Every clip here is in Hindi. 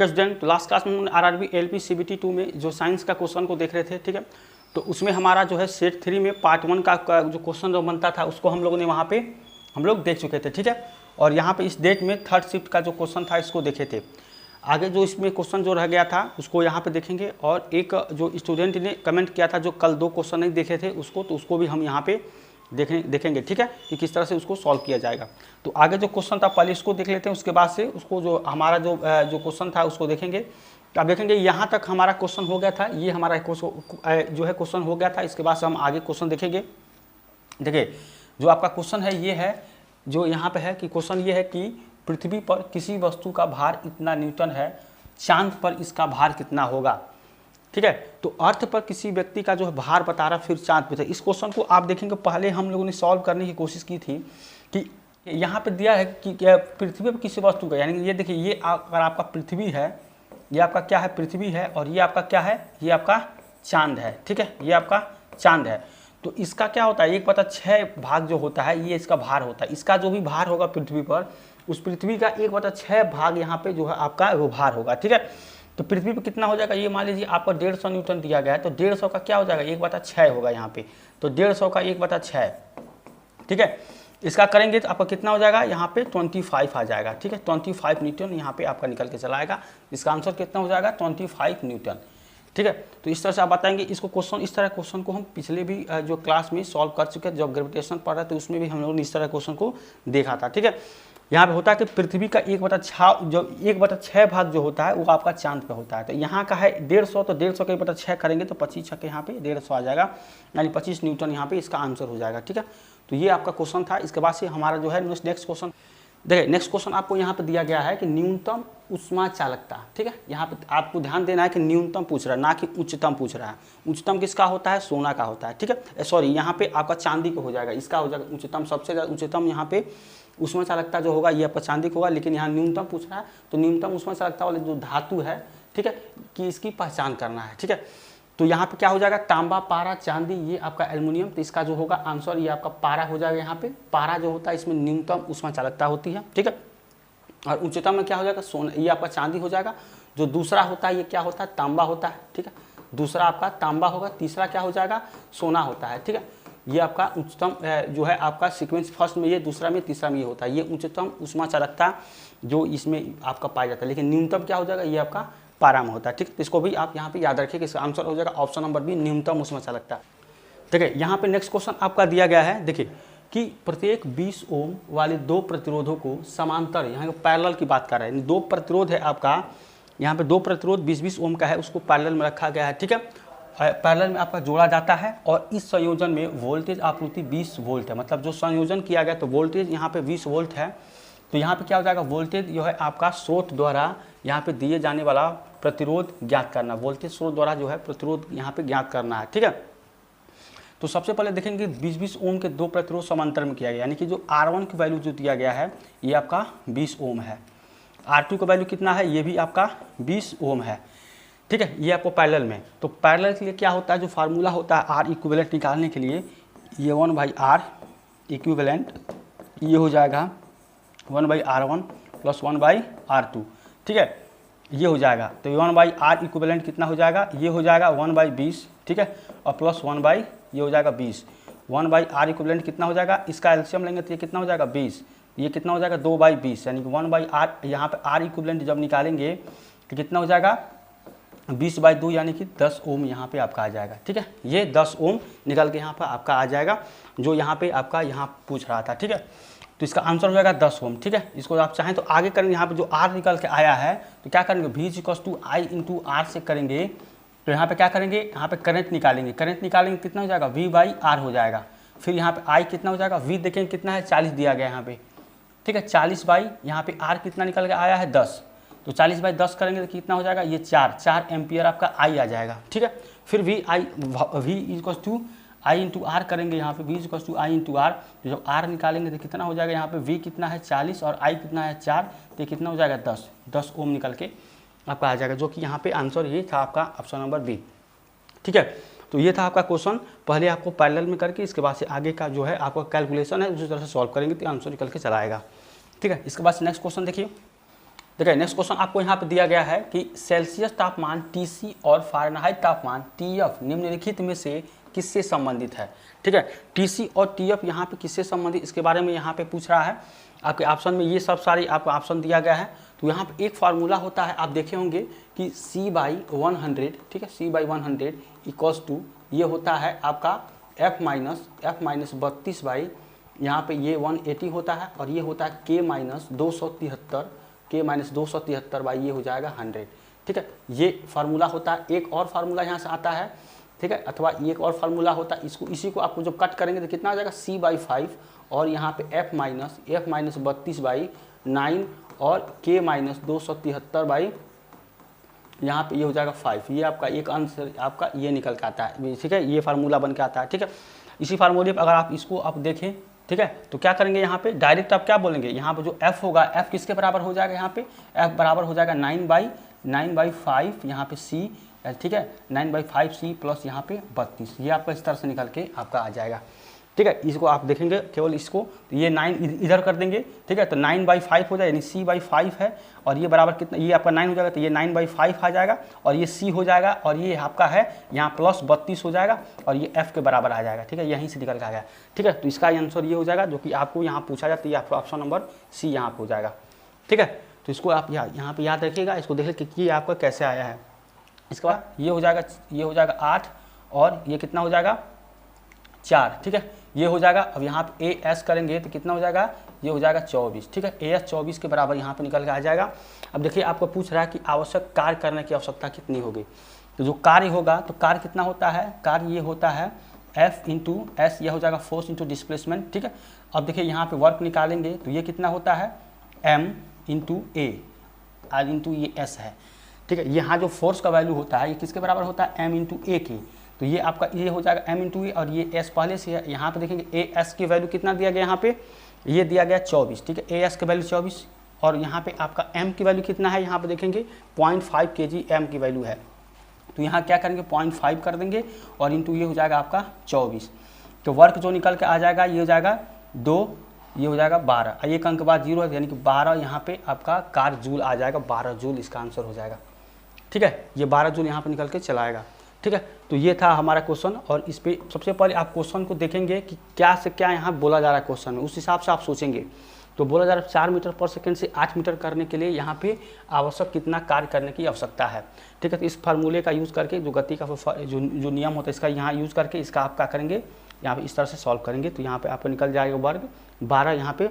ओके स्टूडेंट, तो लास्ट क्लास में हमने आरआरबी एलपी सीबीटी 2 में जो साइंस का क्वेश्चन को देख रहे थे, ठीक है। तो उसमें हमारा जो है सेट 3 में पार्ट 1 का जो क्वेश्चन जो बनता था उसको हम लोगों ने वहाँ पे हम लोग देख चुके थे, ठीक है। और यहाँ पे इस डेट में थर्ड शिफ्ट का जो क्वेश्चन था इसको देखे थे। आगे जो इसमें क्वेश्चन जो रह गया था उसको यहाँ पे देखेंगे, और एक जो स्टूडेंट ने कमेंट किया था जो कल 2 क्वेश्चन नहीं देखे थे उसको, तो उसको भी हम यहाँ पे देखेंगे, ठीक है, कि किस तरह से उसको सॉल्व किया जाएगा। तो आगे जो क्वेश्चन था पहले इसको देख लेते हैं, उसके बाद से उसको जो हमारा जो क्वेश्चन था उसको देखेंगे। तो आप देखेंगे यहाँ तक हमारा क्वेश्चन हो गया था, ये हमारा जो है क्वेश्चन हो गया था। इसके बाद से हम आगे क्वेश्चन देखेंगे। देखिए जो आपका क्वेश्चन है ये है, जो यहाँ पे है कि क्वेश्चन ये है कि पृथ्वी पर किसी वस्तु का भार इतना न्यूटन है, चांद पर इसका भार कितना होगा, ठीक है। तो अर्थ पर किसी व्यक्ति का जो है भार बता रहा, फिर चांद पे था। इस क्वेश्चन को आप देखेंगे पहले हम लोगों ने सॉल्व करने की कोशिश की थी कि यहाँ पे दिया है कि पृथ्वी पर किसी वस्तु का, यानी कि ये देखिए ये अगर आपका पृथ्वी है, ये आपका क्या है, पृथ्वी है, और ये आपका क्या है, ये आपका चांद है, ठीक है, ये आपका चांद है। तो इसका क्या होता है, 1/6 भाग जो होता है ये इसका भार होता है। इसका जो भी भार होगा पृथ्वी पर, उस पृथ्वी का 1/6 भाग यहाँ पे जो है आपका वो भार होगा, ठीक है। तो पृथ्वी पे कितना हो जाएगा, ये मान लीजिए आपका 150 न्यूटन दिया गया है, तो 150 का क्या हो जाएगा, 1/6 होगा यहाँ पे। तो 150 का 1/6, ठीक है। इसका करेंगे तो आपका कितना हो जाएगा, यहाँ पे 25 आ जाएगा, ठीक है। 25 न्यूटन यहाँ पे आपका निकल के चला आएगा। इसका आंसर कितना हो जाएगा, 25 न्यूटन, ठीक है। तो इस तरह से आप बताएंगे इसको क्वेश्चन। इस तरह क्वेश्चन को हम पिछले भी जो क्लास में सॉल्व कर चुके हैं, जब ग्रेविटेशन पढ़ रहे थे उसमें भी हम लोगों ने इस तरह क्वेश्चन को देखा था, ठीक है। यहाँ पे होता है कि पृथ्वी का 1/6 भाग जो होता है वो आपका चांद पे होता है। तो यहाँ का है 150, तो 150 का 1/6 करेंगे तो 25 छक्के यहाँ पे 150 आ जाएगा, यानी 25 न्यूटन यहाँ पे इसका आंसर हो जाएगा, ठीक है। तो ये आपका क्वेश्चन था। इसके बाद से हमारा जो है नेक्स्ट क्वेश्चन देखिए, नेक्स्ट क्वेश्चन आपको यहाँ पे दिया गया है कि न्यूनतम उष्मा चालकता, ठीक है। यहाँ पे आपको ध्यान देना है कि न्यूनतम पूछ रहा है, ना कि उच्चतम पूछ रहा है। उच्चतम किसका होता है, सोना का होता है, ठीक है। सॉरी, यहाँ पे आपका चांदी का हो जाएगा, इसका हो जाएगा उच्चतम। सबसे ज़्यादा उच्चतम यहाँ पे उष्मा चालकता जो होगा ये आपका चांदी का होगा, लेकिन यहाँ न्यूनतम पूछ रहा है। तो न्यूनतम उष्मा चालकता वाले जो धातु है, ठीक है, कि इसकी पहचान करना है, ठीक है। तो यहाँ पे क्या हो जाएगा, तांबा, पारा, चांदी, ये आपका एल्युमिनियम। तो इसका जो होगा आंसर ये आपका पारा हो जाएगा। यहाँ पे पारा जो होता है इसमें न्यूनतम उष्मा चालकता होती है, ठीक है। और उच्चतम में क्या हो जाएगा, सोना, ये आपका चांदी हो जाएगा। जो दूसरा होता है ये क्या होता है, तांबा होता है, ठीक है। दूसरा आपका तांबा होगा। तीसरा क्या हो जाएगा, सोना होता है, ठीक है। ये आपका उच्चतम जो है आपका सीक्वेंस, फर्स्ट में ये, दूसरा में, तीसरा में ये होता है। ये उच्चतम उष्मा चालकता जो इसमें आपका पाया जाता है, लेकिन न्यूनतम क्या हो जाएगा, ये आपका पारा में होता है, ठीक। तो इसको भी आप यहाँ पे याद रखिए कि इसका आंसर हो जाएगा ऑप्शन नंबर बी, न्यूनतम उष्मा चालकता। देखिए यहाँ पे नेक्स्ट क्वेश्चन आपका दिया गया है, देखिए कि प्रत्येक 20 ओम वाले 2 प्रतिरोधों को समांतर, यहाँ पे पैरेलल की बात कर रहे हैं। 2 प्रतिरोध है आपका, यहाँ पे 2 प्रतिरोध 20-20 ओम का है, उसको पैरेलल में रखा गया है, ठीक है। पैरेलल में आपका जोड़ा जाता है, और इस संयोजन में वोल्टेज आपूर्ति 20 वोल्ट है। मतलब जो संयोजन किया गया तो वोल्टेज यहाँ पे 20 वोल्ट है। तो यहाँ पे क्या हो जाएगा, वोल्टेज जो है आपका स्रोत द्वारा यहाँ पे दिए जाने वाला प्रतिरोध ज्ञात करना। वोल्टेज स्रोत द्वारा जो है प्रतिरोध यहाँ पे ज्ञात करना है, ठीक है। तो सबसे पहले देखेंगे 20-20 ओम के 2 प्रतिरोध समांतर में किया गया, यानी कि जो R1 की वैल्यू जो दिया गया है ये आपका 20 ओम है। R2 का वैल्यू कितना है, ये भी आपका 20 ओम है, ठीक है। ये आपको पैरेलल में। तो पैरेलल के लिए क्या होता है, जो फार्मूला होता है R इक्विवेलेंट निकालने के लिए, ये 1/R इक्विवेलेंट, ये हो जाएगा 1/R1 + 1/R2, ठीक है, ये हो जाएगा। तो 1/R इक्विवेलेंट कितना हो जाएगा, ये हो जाएगा 1/20, ठीक है, और प्लस 1/ ये हो जाएगा 20। 1/R इक्विवेलेंट कितना हो जाएगा, इसका एलसीएम लेंगे तो ये कितना हो जाएगा 20, ये कितना हो जाएगा 2/20, यानी कि 1/R, यहाँ पे R इक्विवेलेंट जब निकालेंगे तो कितना हो जाएगा 20/2, यानी कि 10 ओम यहाँ पे आपका आ जाएगा, ठीक है। ये 10 ओम निकल के यहाँ पर आपका आ जाएगा, जो यहाँ पे आपका यहाँ पूछ रहा था, ठीक है। तो इसका आंसर हो जाएगा 10 ओम, ठीक है। इसको आप चाहें तो आगे करेंगे, यहाँ पे जो R निकल के आया है तो क्या करेंगे, V = I × R से करेंगे। तो यहाँ पे क्या करेंगे, यहाँ पे करंट निकालेंगे। करंट निकालेंगे कितना हो जाएगा, V/R हो जाएगा। फिर यहाँ पे I कितना हो जाएगा, V देखेंगे कितना है, 40 दिया गया यहाँ पे, ठीक है। 40/ यहाँ पे R कितना निकल के आया है 10, तो 40/10 करेंगे तो कितना हो जाएगा, ये 4 एम्पियर आपका I आ जाएगा, ठीक है। फिर V = I × R करेंगे, यहाँ पे V = I × R। तो जब R निकालेंगे तो कितना हो जाएगा, यहाँ पे V कितना है 40 और I कितना है 4, तो कितना हो जाएगा 10 ओम निकल के आपका आ जाएगा, जो कि यहाँ पे आंसर ये था आपका ऑप्शन नंबर बी, ठीक है। तो ये था आपका क्वेश्चन। पहले आपको पैरेलल में करके इसके बाद से आगे का जो है आपका कैलकुलेशन है उसी तरह से सॉल्व करेंगे तो आंसर निकल के चला आएगा, ठीक है। इसके बाद से नेक्स्ट क्वेश्चन देखिए। देखिए नेक्स्ट क्वेश्चन आपको यहाँ पे दिया गया है कि सेल्सियस तापमान TC और फ़ारेनहाइट तापमान TF निम्नलिखित में से किससे संबंधित है। ठीक है, TC और TF यहाँ पे किससे संबंधित, इसके बारे में यहाँ पे पूछ रहा है। आपके ऑप्शन में ये सब सारी आपको ऑप्शन दिया गया है। तो यहाँ पे एक फार्मूला होता है, आप देखे होंगे कि C/100, ठीक है, C/100 इक्वल्स टू ये होता है आपका F माइनस 32 बाई यहाँ पे ये 180 होता है और ये होता है K-273 बाई ये हो जाएगा 100। ठीक है, ये फार्मूला होता है। एक और फार्मूला यहाँ से आता है, ठीक है, अथवा एक और फार्मूला होता है, इसको इसी को आपको जब कट करेंगे तो कितना हो जाएगा C/5 और यहाँ पे F माइनस 32/9 और K-273 बाई यहाँ पे ये हो जाएगा 5। ये आपका एक आंसर आपका ये निकल के आता है। ठीक है, ये फार्मूला बन के आता है। ठीक है, इसी फार्मूले पर अगर आप इसको आप देखें, ठीक है, तो क्या करेंगे यहाँ पे डायरेक्ट आप क्या बोलेंगे, यहाँ पे जो F होगा, F किसके बराबर हो जाएगा, यहाँ पे F बराबर हो जाएगा 9/5 यहाँ पे C, ठीक है, 9/5C प्लस यहाँ पे 32। ये आपका इस तरह से निकल के आपका आ जाएगा। ठीक है, इसको आप देखेंगे केवल इसको, तो ये 9 इधर कर देंगे। ठीक है, तो 9/5 हो जाएगा, यानी C/5 है और ये बराबर कितना, ये आपका 9 हो जाएगा, तो ये 9/5 आ जाएगा और ये C हो जाएगा और ये आपका है यहाँ प्लस 32 हो जाएगा और ये F के बराबर आ जाएगा। ठीक है, यहीं से निकल के आ गया। ठीक है, तो इसका आंसर ये हो जाएगा जो कि आपको यहाँ पूछा जाता है, आपका ऑप्शन नंबर C यहाँ पर हो जाएगा। ठीक है, तो इसको आप यहाँ पे याद रखिएगा, इसको देख लीजिए कि ये आपका कैसे आया है। इसके बाद ये हो जाएगा 8 और ये कितना हो जाएगा 4। ठीक है, ये हो जाएगा। अब यहाँ पे AS करेंगे तो कितना हो जाएगा, ये हो जाएगा 24। ठीक है, AS 24 के बराबर यहाँ पे निकल के आ जाएगा। अब देखिए आपको पूछ रहा है कि आवश्यक कार्य करने की आवश्यकता कितनी होगी। तो जो कार्य होगा, तो कार्य कितना होता है, कार्य ये होता है F इंटू S, यह हो जाएगा फोर्स इंटू डिस्प्लेसमेंट। ठीक है, अब देखिए यहाँ पे वर्क निकालेंगे तो ये कितना होता है M इंटू A और इंटू ये S है। ठीक है, यहाँ जो फोर्स का वैल्यू होता है ये किसके बराबर होता है, M इंटू A की। तो ये आपका ये हो जाएगा M इंटू ए और ये S पहले से है। यहाँ पे देखेंगे AS की वैल्यू कितना दिया गया, यहाँ पे ये दिया गया 24। ठीक है, AS की वैल्यू 24 और यहाँ पे आपका M की वैल्यू कितना है, यहाँ पे देखेंगे 0.5 kg M की वैल्यू है। तो यहाँ क्या करेंगे 0.5 कर देंगे और इंटू ये हो जाएगा आपका 24। तो वर्क जो निकल के आ जाएगा ये हो जाएगा 2, ये हो जाएगा 12, एक अंक के बाद 0 है, यानी कि 12 यहाँ पे आपका कार जूल आ जाएगा, 12 जूल इसका आंसर हो जाएगा। ठीक है, ये 12 जूल यहाँ पे निकल के चला आएगा। ठीक है, तो ये था हमारा क्वेश्चन और इस पे सबसे पहले आप क्वेश्चन को देखेंगे कि क्या से क्या यहाँ बोला जा रहा है क्वेश्चन में, उस हिसाब से आप सोचेंगे। तो बोला जा रहा है 4 मीटर पर सेकंड से 8 मीटर करने के लिए यहाँ पे आवश्यक कितना कार्य करने की आवश्यकता है। ठीक है, तो इस फार्मूले का यूज़ करके जो गति का जो नियम होता है इसका यहाँ यूज़ करके इसका आप क्या करेंगे, यहाँ पे इस तरह से सॉल्व करेंगे। तो यहाँ पे आपको निकल जाएगा वर्ग 12 यहाँ पे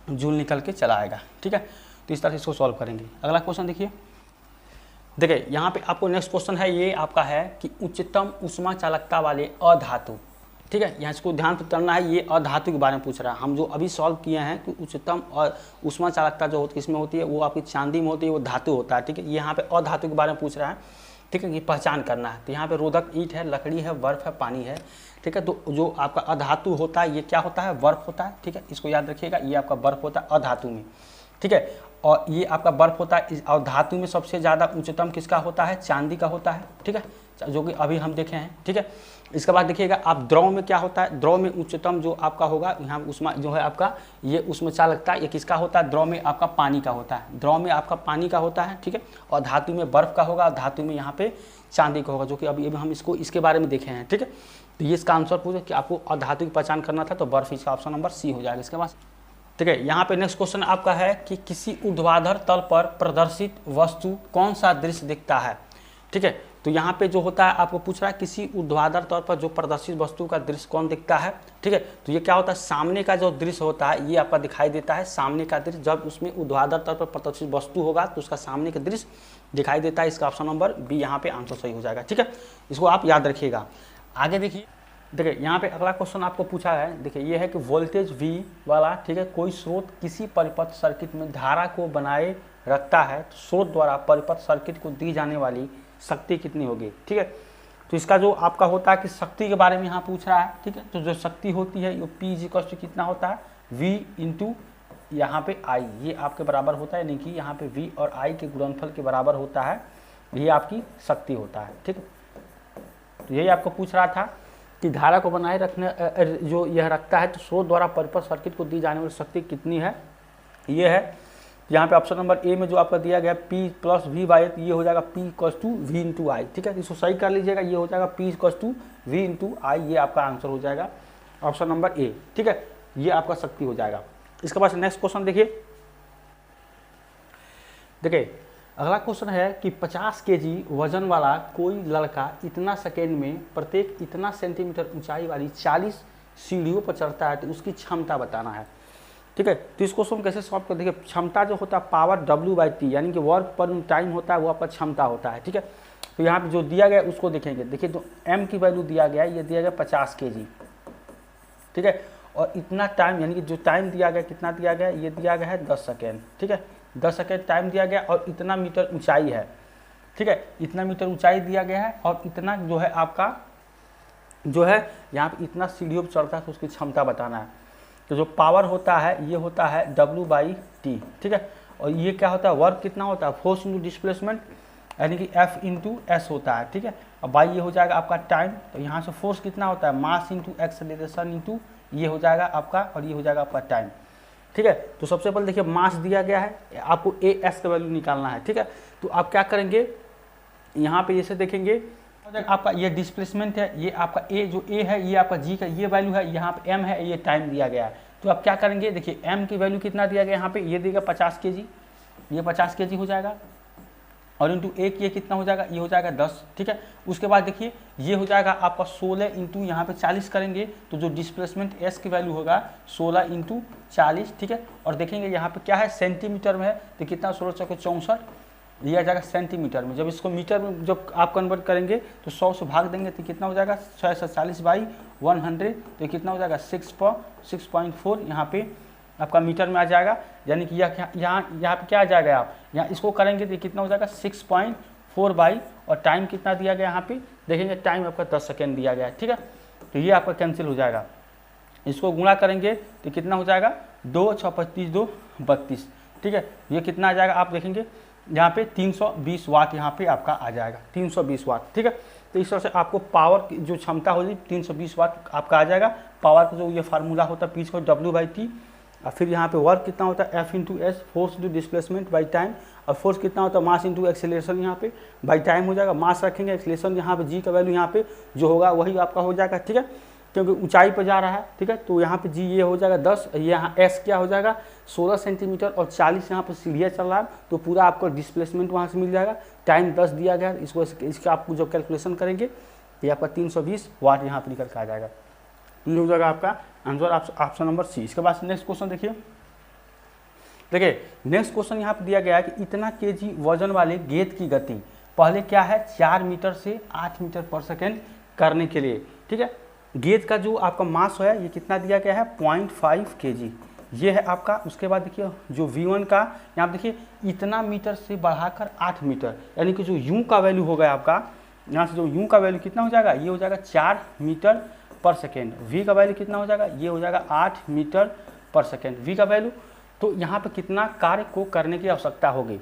जूल निकल के चला आएगा। ठीक है, तो इस तरह से इसको सॉल्व करेंगे। अगला क्वेश्चन देखिए, देखिए यहाँ पे आपको नेक्स्ट क्वेश्चन है, ये आपका है कि उच्चतम ऊष्मा चालकता वाले अधातु। ठीक है, यहाँ इसको ध्यान करना है, ये अधातु के बारे में पूछ रहा है। हम जो अभी सॉल्व किए हैं कि उच्चतम और ऊष्मा चालकता जो होती है किसमें होती है, वो आपकी चांदी में होती है, वो धातु होता है। ठीक है, यहाँ पे अधातु के बारे में पूछ रहा है। ठीक है, ये पहचान करना है। तो यहाँ पे रोधक ईंट है, लकड़ी है, बर्फ है, पानी है। ठीक है, तो जो आपका अधातु होता है ये क्या होता है, बर्फ होता है। ठीक है, इसको याद रखिएगा, ये आपका बर्फ होता है अधातु में। ठीक है, और ये आपका बर्फ होता है। और धातु में सबसे ज़्यादा उच्चतम किसका होता है, चांदी का होता है। ठीक है, जो कि अभी हम देखे हैं। ठीक है, इसके बाद देखिएगा आप द्रव में क्या होता है, द्रव में उच्चतम जो आपका होगा यहाँ उष्मा जो है आपका ये उसमें चालकता ये किसका होता है, द्रव में आपका पानी का होता है, द्रव में आपका पानी का होता है। ठीक है, और धातु में बर्फ का होगा और धातु में यहाँ पे चांदी का होगा, जो कि अभी हम इसके बारे में देखे हैं। ठीक है, तो ये इसका आंसर पूछे कि आपको अधातु की पहचान करना था, तो बर्फ इसका ऑप्शन नंबर C हो जाएगा इसके बाद। ठीक है, यहाँ पे नेक्स्ट क्वेश्चन आपका है कि किसी ऊर्ध्वाधर तल पर प्रदर्शित वस्तु कौन सा दृश्य दिखता है। ठीक है, तो यहाँ पे जो होता है आपको पूछ रहा है किसी ऊर्ध्वाधर तल पर जो प्रदर्शित वस्तु का दृश्य कौन दिखता है। ठीक है, तो ये क्या होता है, सामने का जो दृश्य होता है ये आपका दिखाई देता है। सामने का दृश्य जब उसमें ऊर्ध्वाधर तल पर प्रदर्शित वस्तु होगा तो उसका सामने का दृश्य दिखाई देता है। इसका ऑप्शन नंबर B यहाँ पे आंसर सही हो जाएगा। ठीक है, इसको आप याद रखिएगा। आगे देखिए, देखिए यहाँ पे अगला क्वेश्चन आपको पूछा है। देखिए ये है कि वोल्टेज V वाला, ठीक है, कोई स्रोत किसी परिपथ सर्किट में धारा को बनाए रखता है, तो स्रोत द्वारा परिपथ सर्किट को दी जाने वाली शक्ति कितनी होगी। ठीक है, तो इसका जो आपका होता है कि शक्ति के बारे में यहाँ पूछ रहा है। ठीक है, तो जो शक्ति होती है ये P = कितना होता है, V इंटू यहाँ पे I, ये आपके बराबर होता है, यानी कि यहाँ पे V और I के गुणनफल के बराबर होता है, ये आपकी शक्ति होता है। ठीक है, तो यही आपको पूछ रहा था कि धारा को बनाए रखने जो यह रखता है, तो स्रोत द्वारा परिपथ सर्किट को दी जाने वाली शक्ति कितनी है। ये है तो यहाँ पे ऑप्शन नंबर ए में जो आपका दिया गया P प्लस वी बाई, ये हो जाएगा P equals to v into i. ठीक है, इसको सही कर लीजिएगा, ये हो जाएगा P equals to v into i, ये आपका आंसर हो जाएगा ऑप्शन नंबर ए। ठीक है, ये आपका शक्ति हो जाएगा। इसके बाद नेक्स्ट क्वेश्चन देखिए अगला क्वेश्चन है कि 50 केजी वजन वाला कोई लड़का इतना सेकेंड में प्रत्येक इतना सेंटीमीटर ऊंचाई वाली 40 सीढ़ियों पर चढ़ता है, तो उसकी क्षमता बताना है। ठीक है, तो इस क्वेश्चन कैसे सॉल्व कर, देखिए क्षमता जो होता है पावर W/T, यानी कि वर्क पर टाइम होता है, वो आपका क्षमता होता है। ठीक है, तो यहाँ पे जो दिया गया उसको देखेंगे। देखिए तो m की वैल्यू दिया गया है, ये दिया गया 50 केजी। ठीक है, और इतना टाइम यानी कि जो टाइम दिया गया कितना दिया गया, ये दिया गया है 10 सेकेंड। ठीक है, 10 सेकेंड टाइम दिया गया और इतना मीटर ऊंचाई है। ठीक है, इतना मीटर ऊंचाई दिया गया है और इतना जो है आपका जो है यहाँ पे इतना सीढ़ियों पर चढ़ता है, तो उसकी क्षमता बताना है। तो जो पावर होता है ये होता है W/T। ठीक है, और ये क्या होता है, वर्क कितना होता है, फोर्स इंटू डिस्प्लेसमेंट, यानी कि F इंटू एस होता है। ठीक है, और बाई ये हो जाएगा आपका टाइम, तो यहाँ से फोर्स कितना होता है, मास इंटू एक्सेलरेशन इंटू ये हो जाएगा आपका, और ये हो जाएगा आपका टाइम। ठीक है, तो सबसे पहले देखिए मास दिया गया है, आपको AS का वैल्यू निकालना है। ठीक है, तो आप क्या करेंगे, यहाँ पे जैसे देखेंगे आपका ये डिस्प्लेसमेंट है, ये आपका A जो A है ये आपका G का ये वैल्यू है, यहाँ पे M है, ये टाइम दिया गया है। तो आप क्या करेंगे, देखिए M की वैल्यू कितना दिया गया यहाँ पे, ये देगा 50 केजी, ये 50 केजी हो जाएगा, और इंटू एक ये कितना हो जाएगा, ये हो जाएगा 10। ठीक है, उसके बाद देखिए ये हो जाएगा आपका 16 इंटू यहाँ पे 40 करेंगे, तो जो डिस्प्लेसमेंट S की वैल्यू होगा 16 इंटू 40। ठीक है, और देखेंगे यहाँ पे क्या है, सेंटीमीटर में है, तो कितना 16 चौके 64, ये आ जाएगा सेंटीमीटर में। जब इसको मीटर में जब आप कन्वर्ट करेंगे तो 100 से भाग देंगे तो कितना हो जाएगा 640/100, तो कितना हो जाएगा 6.4 यहाँ पे आपका मीटर में आ जाएगा। यानी कि यहाँ पे क्या आ जाएगा, आप यहाँ इसको करेंगे तो कितना हो जाएगा 6.4 बाई, और टाइम कितना दिया गया यहाँ पे देखेंगे, टाइम आपका 10 सेकेंड दिया गया है। ठीक है, तो ये आपका कैंसिल हो जाएगा, इसको गुणा करेंगे तो कितना हो जाएगा 2 6 25 2 32। ठीक है, ये कितना आ जाएगा, आप देखेंगे यहाँ पे 320 वाट यहाँ पे आपका आ जाएगा, 320 वाट। ठीक है, तो इस तरह से आपको पावर की जो क्षमता होगी 320 वाट आपका आ जाएगा। पावर का जो ये फार्मूला होता है P को W/T, और फिर यहाँ पे वर्क कितना होता है F into S, force into displacement by time, और फोर्स कितना होता है मास इंटू एक्सेलरेशन यहाँ पे बाई टाइम हो जाएगा। मास रखेंगे, एक्सेलरेशन यहाँ पे G का वैल्यू यहाँ पे जो होगा वही आपका हो जाएगा। ठीक है, क्योंकि ऊंचाई पर जा रहा है। ठीक है, तो यहाँ पे G ये हो जाएगा 10, यहाँ S क्या हो जाएगा 16 सेंटीमीटर, और 40 यहाँ पर सीढ़ियाँ चल रहा है, तो पूरा आपको डिस्प्लेसमेंट वहाँ से मिल जाएगा। टाइम 10 दिया गया, इसका आपको जो कैलकुलेशन करेंगे ये आपका 320 वाट यहाँ पर निकल के आ जाएगा। ये हो जाएगा आपका आंसर ऑप्शन नंबर सी। इसके बाद नेक्स्ट क्वेश्चन देखिए नेक्स्ट क्वेश्चन यहाँ पे दिया गया है कि इतना केजी वजन वाले गेंद की गति पहले क्या है 4 मीटर से 8 मीटर पर सेकेंड करने के लिए। ठीक है, गेंद का जो आपका मास है ये कितना दिया गया है 0.5 kg, ये है आपका। उसके बाद देखिए जो V1 का यहाँ पे देखिए इतना मीटर से बढ़ाकर 8 मीटर, यानी कि जो U का वैल्यू हो गया आपका, यहाँ से जो U का वैल्यू कितना हो जाएगा, ये हो जाएगा 4 मीटर पर सेकेंड। V का वैल्यू कितना हो जाएगा, ये हो जाएगा 8 मीटर पर सेकेंड V का वैल्यू। तो यहाँ पे कितना कार्य को करने की आवश्यकता होगी।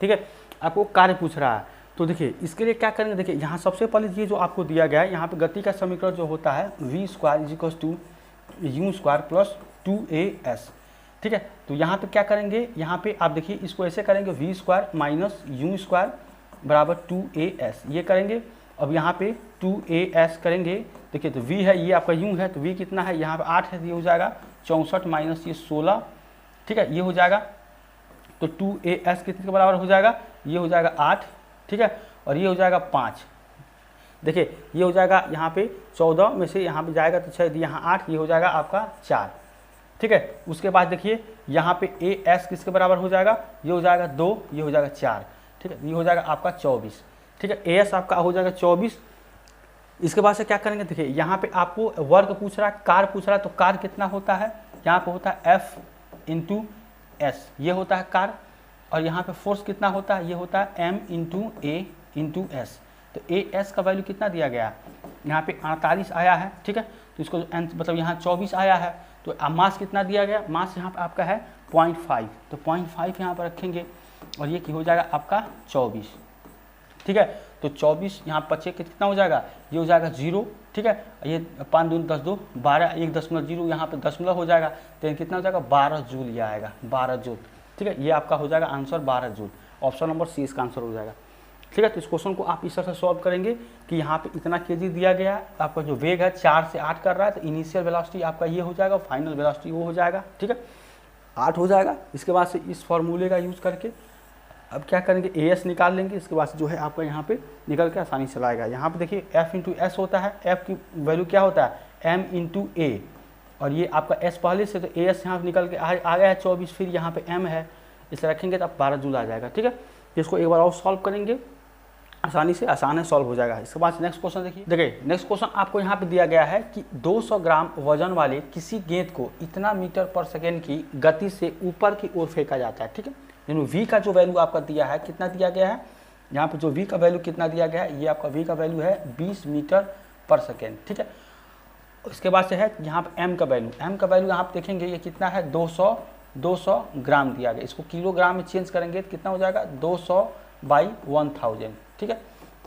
ठीक है, आपको कार्य पूछ रहा है, तो देखिए इसके लिए क्या करेंगे, देखिए यहाँ सबसे पहले ये जो आपको दिया गया है यहाँ पे गति का समीकरण जो होता है V² = U² + 2AS। ठीक है, तो यहाँ पे क्या करेंगे, यहाँ पे आप देखिए इसको ऐसे करेंगे V² - U² = 2AS, ये करेंगे। अब यहाँ पे 2AS करेंगे, देखिए तो V है, ये आपका U है, तो V कितना है यहाँ पे 8 है, तो ये हो जाएगा 64 - ये 16। ठीक है, ये हो जाएगा, तो 2AS कितने के बराबर हो जाएगा, ये हो जाएगा 8। ठीक है, और ये हो जाएगा 5। देखिए ये हो जाएगा यहाँ पे 14 में से यहाँ पे जाएगा तो 6, यहाँ 8, ये हो जाएगा आपका 4। ठीक है, उसके बाद देखिए यहाँ पे AS किसके बराबर हो जाएगा, ये हो जाएगा 2, ये हो जाएगा 4। ठीक है, ये हो जाएगा आपका 24। ठीक है, AS आपका हो जाएगा 24। इसके बाद से क्या करेंगे, देखिए यहाँ पे आपको वर्क पूछ रहा है, कार पूछ रहा है, तो कार कितना होता है, यहाँ पे होता है F × S, ये होता है कार। और यहाँ पे फोर्स कितना होता है, ये होता है M × A × S। तो AS का वैल्यू कितना दिया गया, यहाँ पे 48 आया है। ठीक है, तो इसको मतलब यहाँ 24 आया है, तो मास कितना दिया गया, मास यहाँ पे आपका है 0.5, तो 0.5 यहाँ पर रखेंगे, और ये हो जाएगा आपका 24। ठीक है, तो 24 यहाँ बचे कितना हो जाएगा, ये हो जाएगा 0। ठीक है, ये 5 दूनी 10 2 12, 1.0 यहाँ पे दशमलव हो जाएगा, तो कितना हो जाएगा 12 जूल, ये आएगा 12 जूल। ठीक है, ये आपका हो जाएगा answer 12 joule. Option number C इसका आंसर हो जाएगा। ठीक है, तो इस क्वेश्चन को आप इस तरह से सॉल्व करेंगे कि यहाँ पे इतना केजी दिया गया है, आपका जो वेग है 4 से 8 कर रहा है, तो इनिशियल वेलोसिटी आपका ये हो जाएगा, फाइनल वेलोसिटी वो हो जाएगा। ठीक है, 8 हो जाएगा। इसके बाद से इस फॉर्मूले का यूज़ करके अब क्या करेंगे, एस निकाल लेंगे। इसके बाद जो है आपका यहाँ पे निकल के आसानी से लाएगा। यहाँ पे देखिए एफ इंटू एस होता है, एफ की वैल्यू क्या होता है एम इंटू ए, और ये आपका एस पहले से, तो ए एस यहाँ निकल के आ गया है 24, फिर यहाँ पे एम है, इसे रखेंगे तो आप 12 जूल आ जाएगा। ठीक है, इसको एक बार और सॉल्व करेंगे, आसानी से, आसान है, सॉल्व हो जाएगा। इसके बाद नेक्स्ट क्वेश्चन देखिए नेक्स्ट क्वेश्चन आपको यहाँ पे दिया गया है कि 200 ग्राम वजन वाले किसी गेंद को इतना मीटर पर सेकेंड की गति से ऊपर की ओर फेंका जाता है। ठीक है, यानी वी का जो वैल्यू आपका दिया है, कितना दिया गया है, यहाँ पे जो वी का वैल्यू कितना दिया गया है, ये आपका वी का वैल्यू है 20 मीटर पर सेकेंड। ठीक है, उसके बाद से है यहाँ पे एम का वैल्यू, एम का वैल्यू यहाँ पे देखेंगे ये कितना है 200 ग्राम दिया गया। इसको किलोग्राम में चेंज करेंगे तो कितना हो जाएगा 200/1000। ठीक है,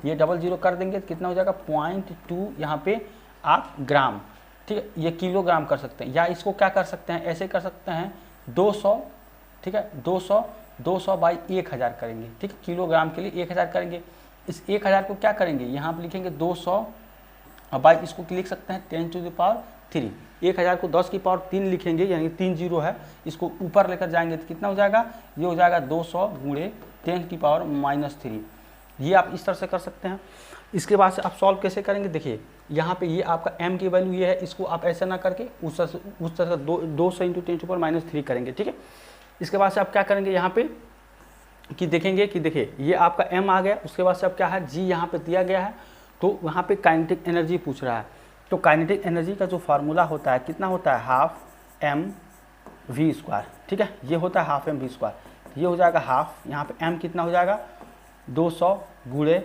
ये 00 कर देंगे तो कितना हो जाएगा 0.2 यहाँ पे आप ग्राम। ठीक है, ये किलोग्राम कर सकते हैं, या इसको क्या कर सकते हैं, ऐसे कर सकते हैं 200। ठीक है, 200/1000 करेंगे। ठीक है, किलोग्राम के लिए 1000 करेंगे। इस 1000 को क्या करेंगे, यहाँ पे लिखेंगे 200 बाई, इसको लिख सकते हैं 10⁻3। 1000 को 10 की पावर 3 लिखेंगे, यानी 3 जीरो है, इसको ऊपर लेकर जाएंगे तो कितना हो जाएगा, ये हो जाएगा 200 × 10⁻³ ये आप इस तरह से कर सकते हैं। इसके बाद से आप सॉल्व कैसे करेंगे, देखिए यहाँ पे ये आपका m की वैल्यू ये है, इसको आप ऐसे ना करके उस तरह से 200 × 10⁻³ करेंगे। ठीक है, इसके बाद से आप क्या करेंगे यहाँ पे कि देखेंगे कि देखिए ये आपका m आ गया। उसके बाद से अब क्या है, g यहाँ पे दिया गया है, तो वहाँ पे काइनेटिक एनर्जी पूछ रहा है। तो काइनेटिक एनर्जी का जो फार्मूला होता है कितना होता है, ½ mv²। ठीक है, ये होता है ½ mv², ये हो जाएगा हाफ, यहाँ पे m कितना हो जाएगा 200 ×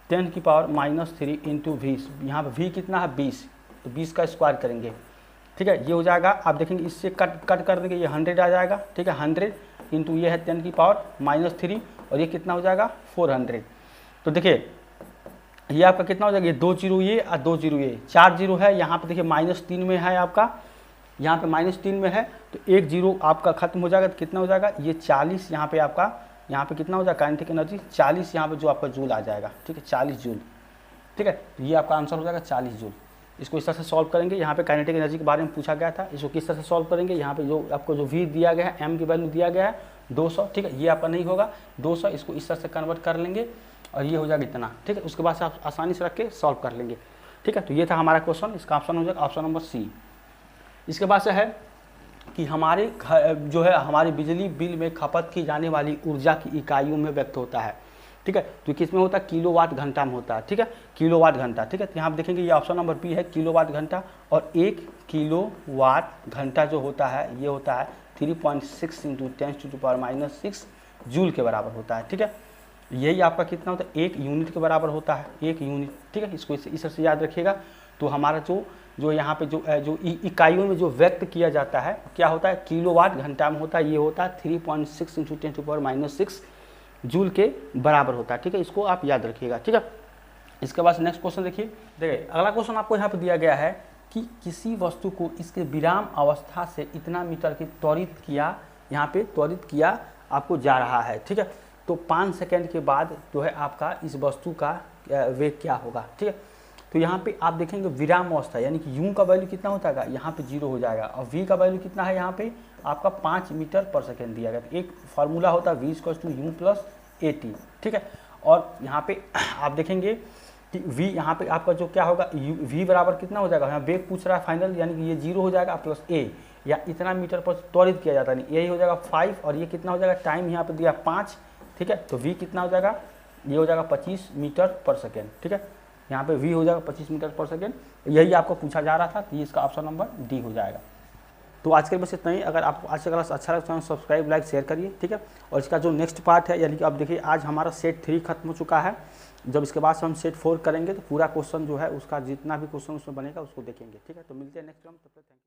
10⁻³ इंटू v, यहाँ पे v कितना है 20, तो 20 का स्क्वायर करेंगे। ठीक है, ये हो जाएगा, आप देखेंगे इससे कट कर देंगे, ये 100 आ जाएगा। ठीक है, 100 इंटू ये है 10⁻³ और ये कितना हो जाएगा 400। तो देखिए ये आपका कितना हो जाएगा, ये 2 जीरो ये और 2 जीरो ये, 4 जीरो है। यहाँ पे देखिए -3 में है आपका, यहाँ पे -3 में है, तो 1 जीरो आपका खत्म हो जाएगा, तो कितना हो जाएगा ये 40। यहाँ पे आपका, यहाँ पे कितना हो जाएगा काइनेटिक एनर्जी 40, यहाँ पे जो आपका जूल आ जाएगा। ठीक है, 40 जूल। ठीक है, तो ये आपका आंसर हो जाएगा 40 जूल। इसको इस तरह से सॉल्व करेंगे। यहाँ पे काइनेटिक एनर्जी के बारे में पूछा गया था, इसको किस तरह से सॉल्व करेंगे। यहाँ पे जो आपको जो v दिया गया है, m की वैल्यू दिया गया है 200। ठीक है, ये आपका नहीं होगा 200, इसको इस तरह से कन्वर्ट कर लेंगे और ये हो जाएगा इतना। ठीक है, उसके बाद से आप आसानी से रख के सॉल्व कर लेंगे। ठीक है, तो ये था हमारा क्वेश्चन, इसका ऑप्शन हो जाएगा ऑप्शन नंबर सी। इसके बाद से है कि हमारे जो है हमारी बिजली बिल में खपत की जाने वाली ऊर्जा की इकाइयों में व्यक्त होता है। ठीक है, तो किस में होता है, किलोवाट घंटा में होता है। ठीक है, किलोवाट घंटा। ठीक है, तो यहाँ आप देखेंगे ये ऑप्शन नंबर बी है, किलोवाट घंटा। और 1 किलोवाट घंटा जो होता है ये होता है 3.6 × 10⁻⁻6 जूल के बराबर होता है। ठीक है, यही आपका कितना होता है 1 यूनिट के बराबर होता है, 1 यूनिट। ठीक है, इसको इस तरह से याद रखिएगा। तो हमारा जो यहाँ पे जो इकाइयों में जो व्यक्त किया जाता है क्या होता है, किलोवाट घंटा में होता है, ये होता है 3.6 × 10⁻⁻6 जूल के बराबर होता है। ठीक है, इसको आप याद रखिएगा। ठीक है, इसके बाद नेक्स्ट क्वेश्चन देखिए अगला क्वेश्चन आपको यहाँ पे दिया गया है कि किसी वस्तु को इसके विराम अवस्था से इतना मीटर की त्वरित किया, यहाँ पे त्वरित किया आपको जा रहा है। ठीक है, तो 5 सेकेंड के बाद जो है आपका इस वस्तु का वेग क्या होगा। ठीक है, तो यहाँ पे आप देखेंगे विराम अवस्था, यानी कि यू का वैल्यू कितना होता है, यहाँ पे 0 हो जाएगा, और v का वैल्यू कितना है, यहाँ पे आपका 5 मीटर पर सेकेंड दिया गया। एक फार्मूला होता है v = u + at। ठीक है, और यहाँ पे आप देखेंगे कि v यहाँ पे आपका जो क्या होगा, v बराबर कितना हो जाएगा, यहाँ वेग पूछ रहा है फाइनल, यानी कि ये 0 हो जाएगा प्लस a, या इतना मीटर पर त्वरित किया जाता है, यही हो जाएगा 5, और ये कितना हो जाएगा, टाइम यहाँ पे दिया 5। ठीक है, तो v कितना हो जाएगा, ये हो जाएगा 25 मीटर पर सेकेंड। ठीक है, यहाँ पे v हो जाएगा 25 मीटर पर सेकेंड, यही आपको पूछा जा रहा था, तो ये इसका ऑप्शन नंबर डी हो जाएगा। तो आज के बस इतना ही। अगर आपको आज का क्लास अच्छा लगा तो सब्सक्राइब, लाइक, शेयर करिए। ठीक है, और इसका जो नेक्स्ट पार्ट है, यानी कि आप देखिए आज हमारा सेट 3 खत्म हो चुका है। जब इसके बाद से हम सेट 4 करेंगे तो पूरा क्वेश्चन जो है उसका जितना भी क्वेश्चन उसमें बनेगा उसको देखेंगे। ठीक है, तो मिलते हैं नेक्स्ट टाइम, तब तक थैंक यू।